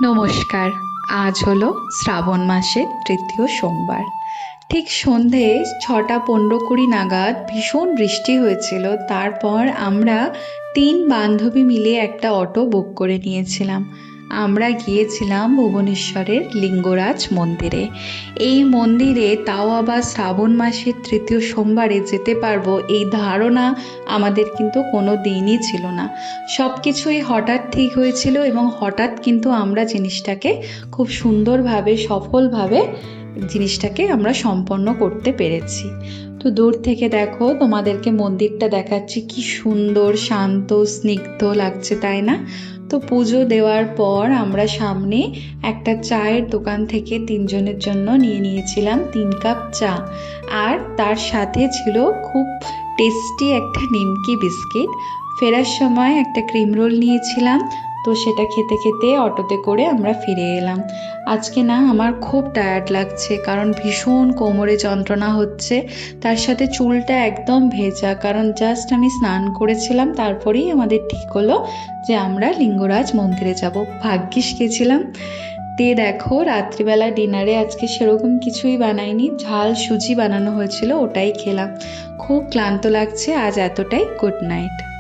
নমস্কার। আজ হলো শ্রাবণ মাসের তৃতীয় সোমবার। ঠিক সন্ধে ৬টা ১৫-২০ নাগাদ ভীষণ বৃষ্টি হয়েছিল। তারপর আমরা ৩ বান্ধবী মিলে একটা অটো বুক করে নিয়েছিলাম। আমরা গিয়েছিলাম ভুবনেশ্বরের লিঙ্গরাজ মন্দিরে। এই মন্দিরে তাও আবার শ্রাবণ মাসের তৃতীয় সোমবারে যেতে পারবো এই ধারণা আমাদের কিন্তু কোনো দিনই ছিল না। সব কিছুই হঠাৎ ঠিক হয়েছিল এবং হঠাৎ কিন্তু আমরা জিনিসটাকে খুব সুন্দরভাবে সফলভাবে জিনিসটাকে আমরা সম্পন্ন করতে পেরেছি। তো দূর থেকে দেখো, তোমাদেরকে মন্দিরটা দেখাচ্ছি, কি সুন্দর শান্ত স্নিগ্ধ লাগছে, তাই না? তো পুজো দেওয়ার পর আমরা সামনে একটা চায়ের দোকান থেকে ৩ জনের জন্য নিয়ে নিয়েছিলাম ৩ কাপ চা, আর তার সাথে ছিল খুব টেস্টি একটা নিমকি বিস্কিট। ফেরার সময় একটা ক্রিম রোল নিয়েছিলাম। তো সেটা খেতে খেতে অটোতে করে আমরা ফিরে এলাম। আজকে না আমার খুব টায়ার্ড লাগছে, কারণ ভীষণ কোমরে যন্ত্রণা হচ্ছে, তার সাথে চুলটা একদম ভেজা, কারণ জাস্ট আমি স্নান করেছিলাম, তারপরেই আমাদের ঠিক হলো যে আমরা লিঙ্গরাজ মন্দিরে যাব। ভাগ্যিস গেছিলাম। দিয়ে দেখো, রাত্রিবেলা ডিনারে আজকে সেরকম কিছুই বানাইনি, ঝাল সুজি বানানো হয়েছিল, ওটাই খেলাম। খুব ক্লান্ত লাগছে আজ, এতটাই। Good night.